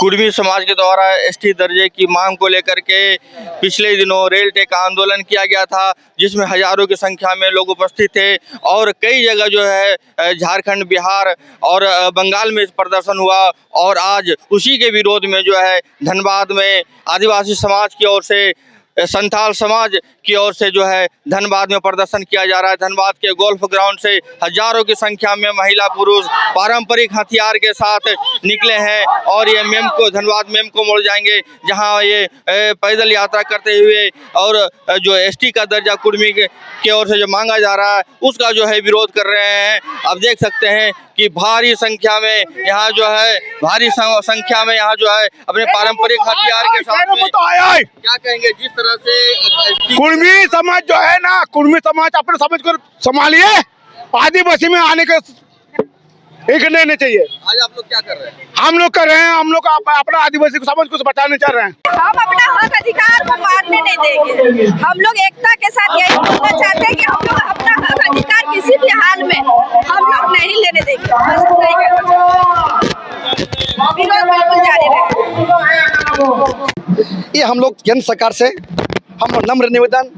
कुर्मी समाज के द्वारा एसटी दर्जे की मांग को लेकर के पिछले दिनों रेल टेक आंदोलन किया गया था, जिसमें हजारों की संख्या में लोग उपस्थित थे और कई जगह जो है झारखंड, बिहार और बंगाल में प्रदर्शन हुआ। और आज उसी के विरोध में जो है धनबाद में आदिवासी समाज की ओर से, संथाल समाज की ओर से जो है धनबाद में प्रदर्शन किया जा रहा है। धनबाद के गोल्फ ग्राउंड से हजारों की संख्या में महिला पुरुष पारंपरिक हथियार के साथ निकले हैं और ये धनबाद मेम को मोड़ जाएंगे, जहां ये पैदल यात्रा करते हुए और जो एसटी का दर्जा कुर्मी की ओर से जो मांगा जा रहा है उसका जो है विरोध कर रहे हैं। अब देख सकते हैं कि भारी संख्या में यहाँ जो है यहाँ अपने पारंपरिक हथियार के साथ में क्या कहेंगे, जिस तरह से कुर्मी समाज जो है ना, कुर्मी समाज अपने समाज को संभालिए, आदिवासी में आने के एक नहीं चाहिए। आज आप लोग क्या कर रहे हैं? हम लोग कर रहे हैं, हम लोग अपना आदिवासी समाज को बचाने चाह रहे हैं। हम अपना हक अधिकार को मारने नहीं देंगे। हम लोग एकता के साथ यही बोलना चाहते हैं कि हम लोग अपना हक अधिकार किसी भी हाल में हम लोग नहीं लेने देंगे। बिल्कुल जारी रहेगा। ये हम लोग केंद्र सरकार से हम नम्र निवेदन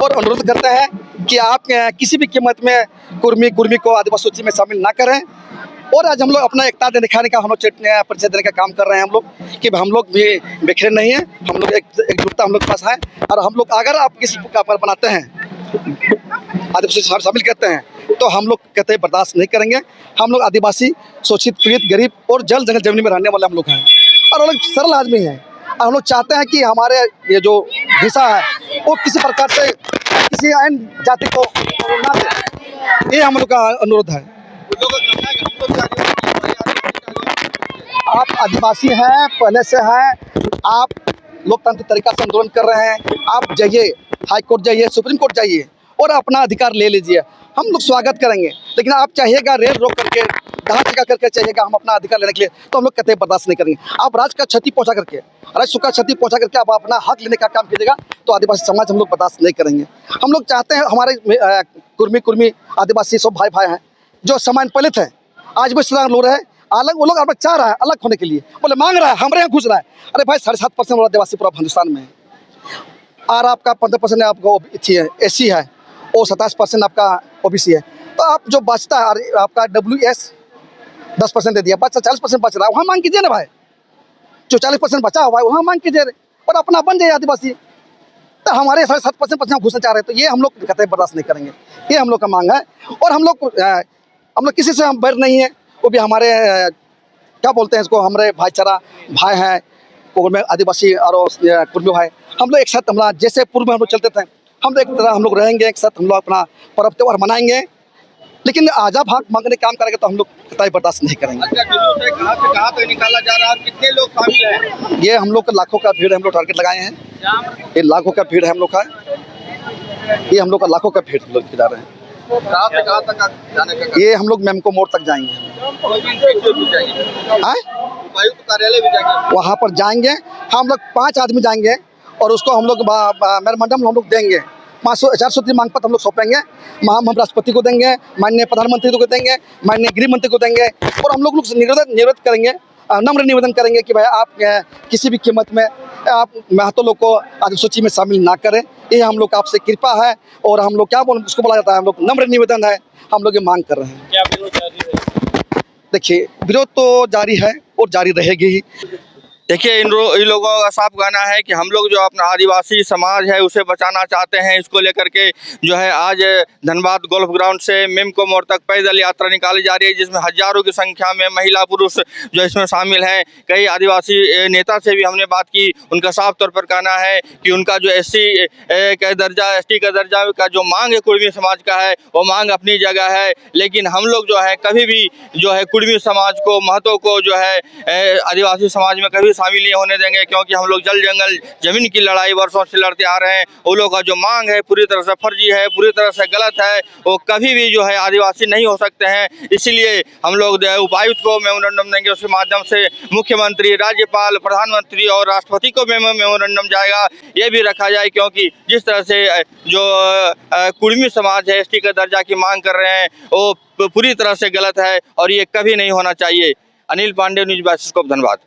और अनुरोध करते हैं कि आप किसी भी कीमत में कुर्मी को आदिवासी सूची में शामिल ना करें। और आज हम लोग अपना एकता दिखाने का हम लोग परिचय देने का काम कर रहे हैं। हम लोग कि हम लोग भी बिखरे नहीं हैं, हम लोग एकजुटता हम लोग के पास है। और हम लोग अगर आप किसी पर बनाते हैं, आदिवासी शामिल करते हैं, तो हम लोग कहते हैं बर्दाश्त नहीं करेंगे। हम लोग आदिवासी शोषित, पीड़ित, गरीब और जल जंगल जमीन में रहने वाले हम लोग हैं और हम लोग सरल आदमी हैं। हम लोग चाहते हैं कि हमारे ये जो हिस्सा है वो किसी प्रकार से किसी अन्य जाति को ना दे, ये हम लोग का अनुरोध है। आप आदिवासी हैं, पहले से हैं, आप लोकतांत्रिक तरीका से आंदोलन कर रहे हैं, आप जाइए, हाई कोर्ट जाइए, सुप्रीम कोर्ट जाइए और अपना अधिकार ले लीजिए, हम लोग स्वागत करेंगे। लेकिन आप चाहिएगा रेल रोक करके, कहाँ टिका करके चाहिएगा हम अपना अधिकार लेने के लिए, तो हम लोग कहते हैं बर्दाश्त नहीं करेंगे। आप राज्य का क्षति पहुँचा करके, राज्य का क्षति पहुँचा करके आप अपना हक लेने का काम कीजिएगा, तो आदिवासी समाज हम लोग बर्दाश्त नहीं करेंगे। हम लोग चाहते हैं हमारे कुर्मी आदिवासी सब भाई हैं जो समान पलित है, आज भी सदा लोग है अलग, वो लोग अब चाह रहा है अलग होने के लिए, बोले मांग रहा है, हमारे यहाँ घुस रहा है। अरे भाई 7.5% आदिवासी पूरा हिंदुस्तान में है और आपका 15% आपका SC है और 27% आपका OBC है। तो आप जो बचता है आपका WS 10% दे दिया, बचा 40% बच रहा है, वहाँ मांग कीजिए ना भाई। जो 40% बचा हुआ है वहाँ मांग कीजिए और अपना बन जाइए आदिवासी। तो हमारे 7% घुसना चाह रहे हैं, तो ये हम लोग कहते हैं बर्दाश्त नहीं करेंगे। ये हम लोग का मांग है और हम लोग किसी से हम बैर नहीं है। वो भी हमारे क्या बोलते हैं इसको, हमारे भाईचारा भाई हैं, आदिवासी और कुर्मी भाई, हम लोग एक साथ हम जैसे पूर्व में हम लोग चलते थे, हम लोग एक तरह हम लोग रहेंगे एक साथ, हम लोग अपना पर्व त्योहार मनाएंगे। लेकिन आजाद हक मांगने काम करेंगे तो हम लोग कतई बर्दाश्त नहीं करेंगे। कहाँ से कहाँ तक निकाला जा रहा है, कितने लोग शामिल हैं? ये हम लोग का लाखों का भीड़ हम लोग टारगेट लगाए हैं, ये लाखों का भीड़ है हम लोग का, ये हम लोग का लाखों का भीड़ लोग जा रहे हैं। कहाँ से कहाँ तक जाने का? ये हम लोग मेम को मोड़ तक जाएंगे, उपायुक्त कार्यालय भी जाएंगे, वहाँ पर जाएंगे। हम लोग 5 आदमी जाएंगे और उसको हम लोग मेमोरेंडम हम लोग देंगे, 403 मांग पत्र हम लोग सौंपेंगे। हम राष्ट्रपति को देंगे, माननीय प्रधानमंत्री को देंगे, माननीय गृह मंत्री को देंगे और हम लोग निवेदन करेंगे, नम्र निवेदन करेंगे कि भाई आप किसी भी कीमत में आप महतो लोग को आदिवासी सूची में शामिल ना करें। ये हम लोग आपसे कृपा है और हम लोग क्या उसको बोला जाता है, हम लोग नम्र निवेदन है, हम लोग ये मांग कर रहे हैं। क्या विरोध जारी है? देखिए विरोध तो जारी है और जारी रहेगी ही। देखिए इन लोगों का साफ कहना है कि हम लोग जो अपना आदिवासी समाज है उसे बचाना चाहते हैं। इसको लेकर के जो है आज धनबाद गोल्फ ग्राउंड से मेम को मोड़ तक पैदल यात्रा निकाली जा रही है, जिसमें हजारों की संख्या में महिला पुरुष जो इसमें शामिल हैं। कई आदिवासी नेता से भी हमने बात की, उनका साफ तौर पर कहना है कि उनका जो SC का दर्जा, ST का दर्जा का जो मांग है कुर्मी समाज का है, वो मांग अपनी जगह है। लेकिन हम लोग जो है कभी भी जो है कुर्मी समाज को, महतो को जो है आदिवासी समाज में कभी शामिल नहीं होने देंगे, क्योंकि हम लोग जल जंगल जमीन की लड़ाई वर्षों से लड़ते आ रहे हैं। वो लोग का जो मांग है पूरी तरह से फर्जी है, पूरी तरह से गलत है, वो कभी भी जो है आदिवासी नहीं हो सकते हैं। इसलिए हम लोग उपायुक्त को मेमोरेंडम देंगे, उसके माध्यम से मुख्यमंत्री, राज्यपाल, प्रधानमंत्री और राष्ट्रपति को मेमोरेंडम जाएगा। ये भी रखा जाए क्योंकि जिस तरह से जो कुर्मी समाज है ST का दर्जा की मांग कर रहे हैं वो पूरी तरह से गलत है और ये कभी नहीं होना चाहिए। अनिल पांडे, न्यूज़ बाइस्कोप, धन्यवाद।